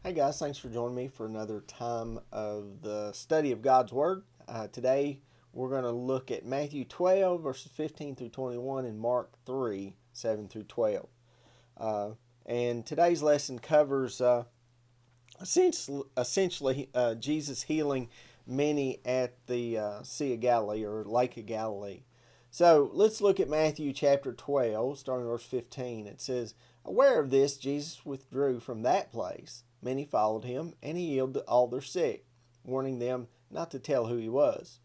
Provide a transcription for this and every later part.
Hey guys, thanks for joining me for another time of the study of God's Word. Today we're going to look at Matthew 12, verses 15 through 21, and Mark 3, 7 through 12. Uh, and today's lesson covers essentially Jesus healing many at the Sea of Galilee or Lake of Galilee. So let's look at Matthew chapter 12, starting verse 15. It says, "Aware of this, Jesus withdrew from that place. Many followed him, and he healed all their sick, warning them not to tell who he was.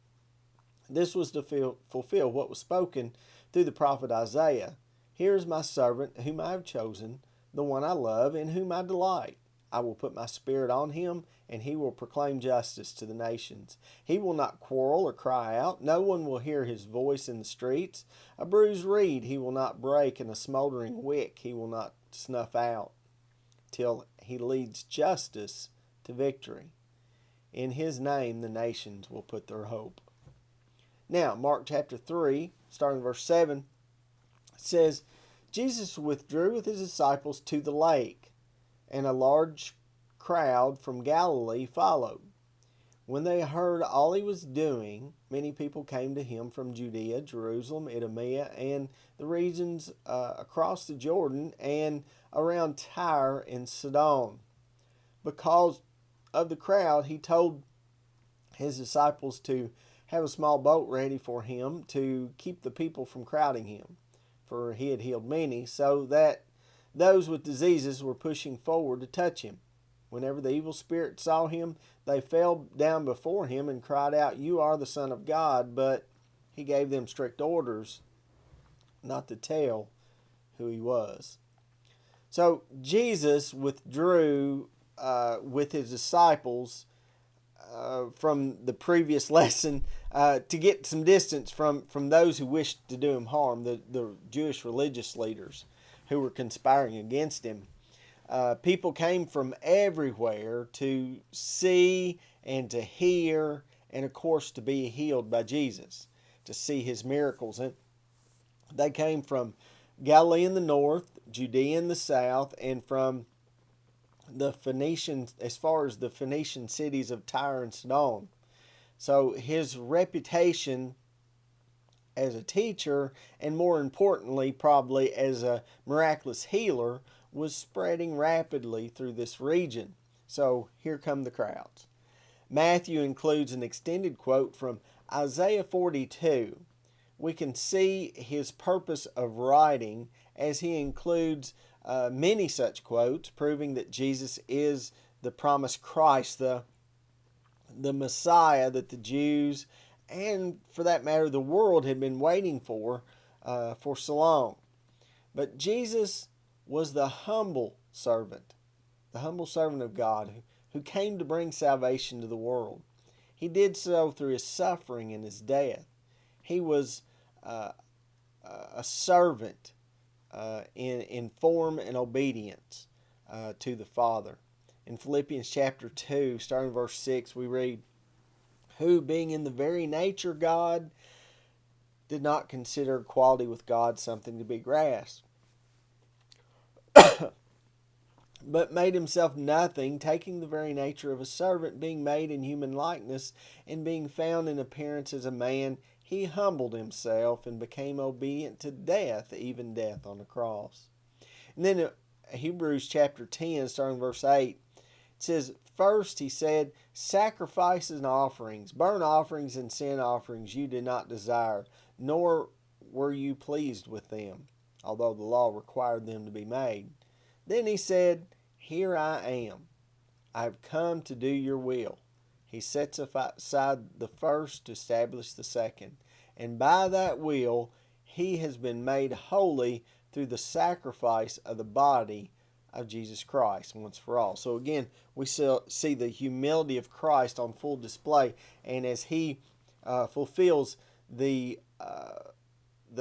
This was to fulfill what was spoken through the prophet Isaiah. Here is my servant whom I have chosen, the one I love, in whom I delight. I will put my spirit on him, and he will proclaim justice to the nations. He will not quarrel or cry out. No one will hear his voice in the streets. A bruised reed he will not break, and a smoldering wick he will not snuff out, till he leads justice to victory. In his name the nations will put their hope." Now, Mark chapter 3, starting verse 7, says, "Jesus withdrew with his disciples to the lake, and a large crowd from Galilee followed. When they heard all he was doing, many people came to him from Judea, Jerusalem, Idumea, and the regions across the Jordan, and around Tyre and Sidon. Because of the crowd, he told his disciples to have a small boat ready for him to keep the people from crowding him, for he had healed many, so that those with diseases were pushing forward to touch him. Whenever the evil spirits saw him, they fell down before him and cried out, 'You are the Son of God,' but he gave them strict orders not to tell who he was." So Jesus withdrew with his disciples from the previous lesson to get some distance from those who wished to do him harm, the Jewish religious leaders who were conspiring against him. People came from everywhere to see and to hear, and of course to be healed by Jesus, to see his miracles. And they came from Galilee in the north, Judea in the south, and from the Phoenician, as far as the Phoenician cities of Tyre and Sidon. So his reputation as a teacher, and more importantly, probably as a miraculous healer, was spreading rapidly through this region. So here come the crowds. Matthew includes an extended quote from Isaiah 42. We can see his purpose of writing as he includes many such quotes, proving that Jesus is the promised Christ, the Messiah that the Jews, and for that matter the world, had been waiting for so long. But Jesus was the humble servant of God who came to bring salvation to the world. He did so through his suffering and his death. He was a servant in form and obedience to the Father. In Philippians chapter 2, starting verse 6, we read, "Who, being in the very nature God, did not consider equality with God something to be grasped, but made himself nothing, taking the very nature of a servant, being made in human likeness, and being found in appearance as a man, he humbled himself and became obedient to death, even death on the cross." And then Hebrews chapter 10, starting verse 8, it says, "First he said, sacrifices and offerings, burnt offerings and sin offerings you did not desire, nor were you pleased with them, although the law required them to be made. Then he said, here I am. I have come to do your will." He sets aside the first to establish the second. And by that will, he has been made holy through the sacrifice of the body of Jesus Christ once for all. So again, we see the humility of Christ on full display. And as he fulfills the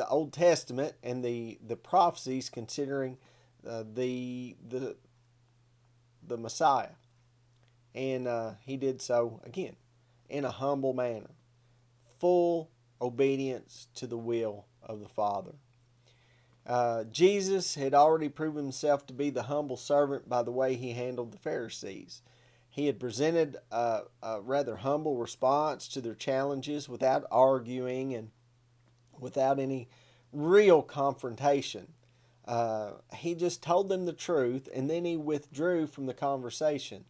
Old Testament and the prophecies considering the Messiah. And he did so, again, in a humble manner. Full obedience to the will of the Father. Jesus had already proven himself to be the humble servant by the way he handled the Pharisees. He had presented a rather humble response to their challenges without arguing and without any real confrontation. He just told them the truth and then he withdrew from the conversation.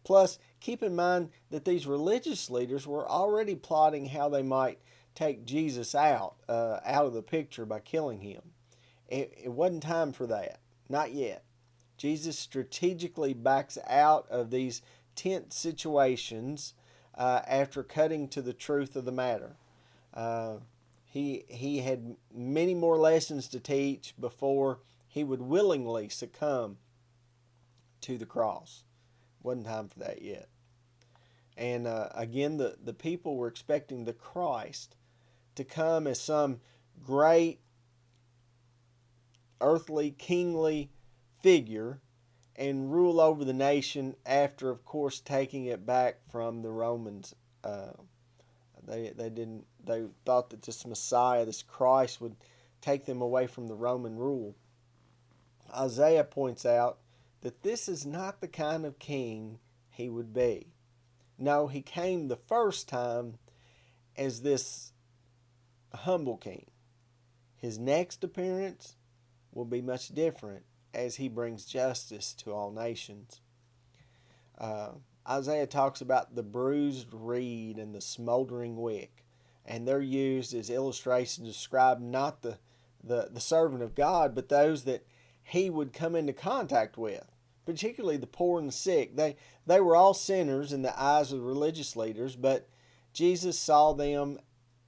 Plus, keep in mind that these religious leaders were already plotting how they might take Jesus out of the picture by killing him. It wasn't time for that. Not yet. Jesus strategically backs out of these tense situations after cutting to the truth of the matter. Uh, he had many more lessons to teach before he would willingly succumb to the cross. Wasn't time for that yet. And again, the people were expecting the Christ to come as some great earthly, kingly figure and rule over the nation after, of course, taking it back from the Romans. They thought that this Messiah, this Christ, would take them away from the Roman rule. Isaiah points out that this is not the kind of king he would be. No, he came the first time as this humble king. His next appearance will be much different as he brings justice to all nations. Isaiah talks about the bruised reed and the smoldering wick, and they're used as illustrations to describe not the servant of God, but those that he would come into contact with, particularly the poor and the sick. They were all sinners in the eyes of the religious leaders, but Jesus saw them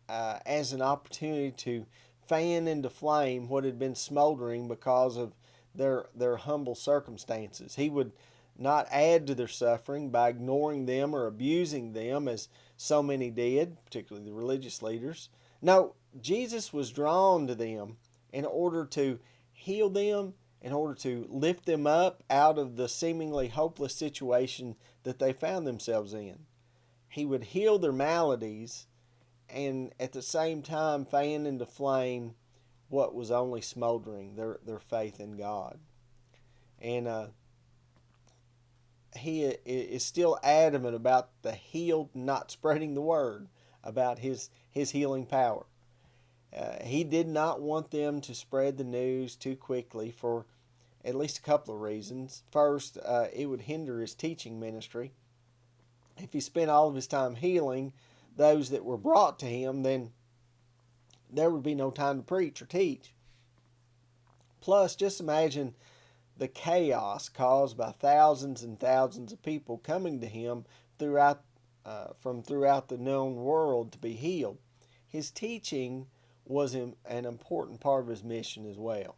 as an opportunity to fan into flame what had been smoldering because of their humble circumstances. He would not add to their suffering by ignoring them or abusing them as so many did, particularly the religious leaders. No, Jesus was drawn to them in order to heal them, in order to lift them up out of the seemingly hopeless situation that they found themselves in. He would heal their maladies and at the same time fan into flame what was only smoldering, their faith in God. And he is still adamant about the healed not spreading the word about his healing power. He did not want them to spread the news too quickly for at least a couple of reasons. First, it would hinder his teaching ministry. If he spent all of his time healing those that were brought to him, then there would be no time to preach or teach. Plus, just imagine the chaos caused by thousands and thousands of people coming to him from throughout the known world to be healed. His teaching was an important part of his mission as well.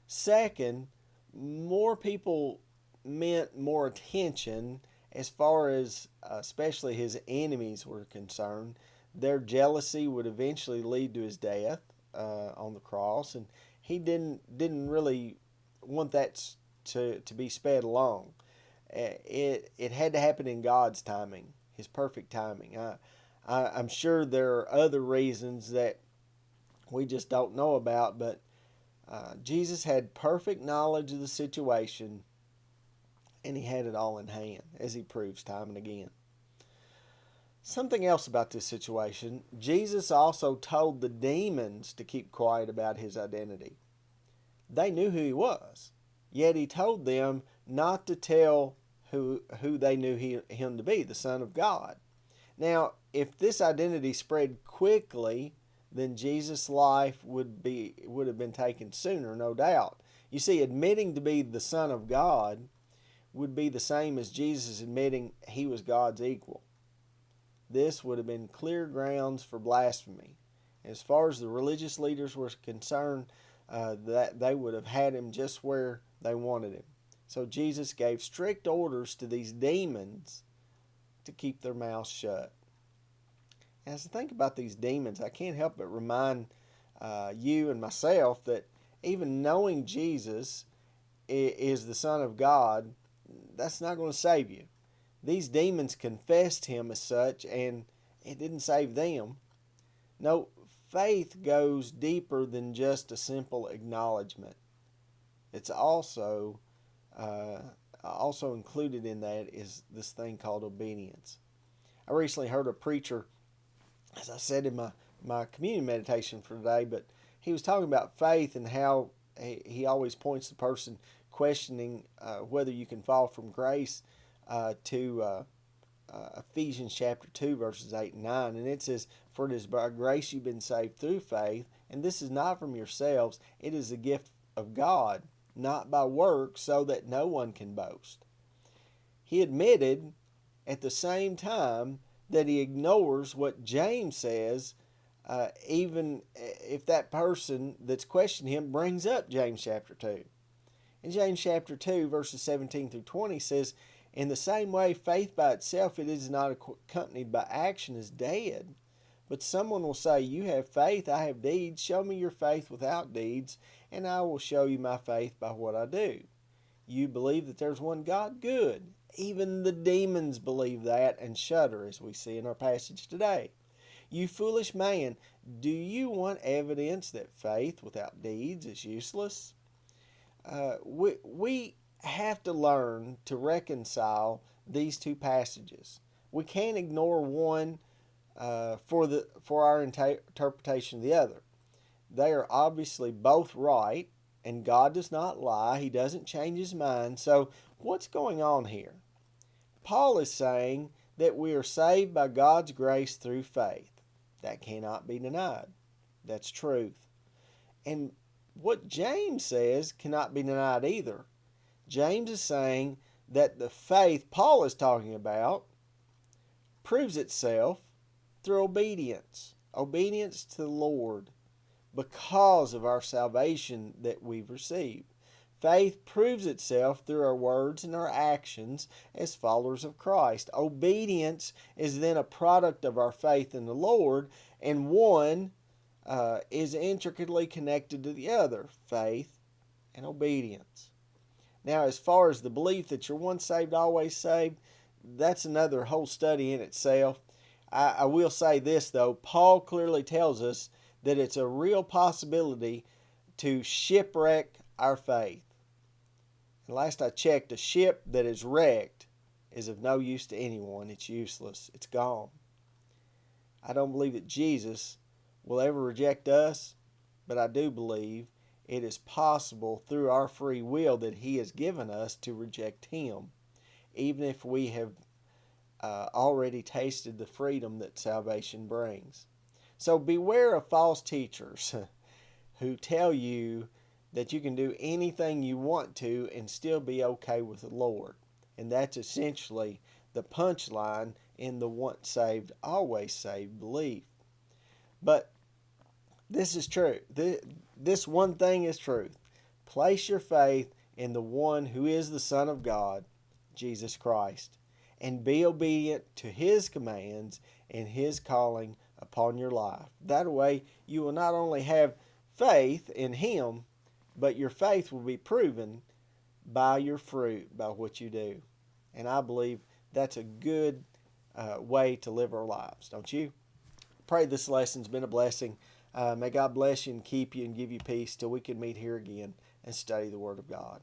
Second, more people meant more attention as far as especially his enemies were concerned. Their jealousy would eventually lead to his death on the cross, and he didn't really want that to be sped along. It had to happen in God's timing, his perfect timing. I'm sure there are other reasons that we just don't know about, but Jesus had perfect knowledge of the situation, and he had it all in hand, as he proves time and again. Something else about this situation, Jesus also told the demons to keep quiet about his identity. They knew who he was, yet he told them not to tell who they knew him to be, the Son of God. Now, if this identity spread quickly, then Jesus' life would have been taken sooner, no doubt. You see, admitting to be the Son of God would be the same as Jesus admitting he was God's equal. This would have been clear grounds for blasphemy. As far as the religious leaders were concerned, that they would have had him just where they wanted him. So Jesus gave strict orders to these demons to keep their mouths shut. As I think about these demons, I can't help but remind you and myself that even knowing Jesus is the Son of God, that's not going to save you. These demons confessed him as such, and it didn't save them. No, faith goes deeper than just a simple acknowledgement. It's also included in that is this thing called obedience. I recently heard a preacher, as I said in my communion meditation for today, but he was talking about faith and how he always points the person questioning whether you can fall from grace to Ephesians chapter 2, verses 8 and 9. And it says, "For it is by grace you've been saved through faith, and this is not from yourselves, it is a gift of God, not by works, so that no one can boast." He admitted at the same time that he ignores what James says, even if that person that's questioning him brings up James chapter 2. In James chapter 2, verses 17 through 20 says, "In the same way, faith by itself, it is not accompanied by action, is dead. But someone will say, you have faith, I have deeds. Show me your faith without deeds, and I will show you my faith by what I do. You believe that there's one God? Good. Even the demons believe that and shudder, as we see in our passage today. You foolish man, do you want evidence that faith without deeds is useless?" We have to learn to reconcile these two passages. We can't ignore one for our interpretation of the other. They are obviously both right, and God does not lie. He doesn't change his mind. So what's going on here? Paul is saying that we are saved by God's grace through faith. That cannot be denied. That's truth. And what James says cannot be denied either. James is saying that the faith Paul is talking about proves itself through obedience. Obedience to the Lord because of our salvation that we've received. Faith proves itself through our words and our actions as followers of Christ. Obedience is then a product of our faith in the Lord, and one is intricately connected to the other, faith and obedience. Now, as far as the belief that you're once saved, always saved, that's another whole study in itself. I will say this, though. Paul clearly tells us that it's a real possibility to shipwreck our faith. And last I checked, a ship that is wrecked is of no use to anyone. It's useless. It's gone. I don't believe that Jesus will ever reject us, but I do believe it is possible through our free will that he has given us to reject him, even if we have already tasted the freedom that salvation brings. So beware of false teachers who tell you that you can do anything you want to and still be okay with the Lord. And that's essentially the punchline in the once saved, always saved belief. But this is true. This one thing is truth. Place your faith in the one who is the Son of God, Jesus Christ, and be obedient to his commands and his calling upon your life. That way you will not only have faith in him, but your faith will be proven by your fruit, by what you do. And I believe that's a good way to live our lives, don't you? Pray this lesson's been a blessing. May God bless you and keep you and give you peace till we can meet here again and study the Word of God.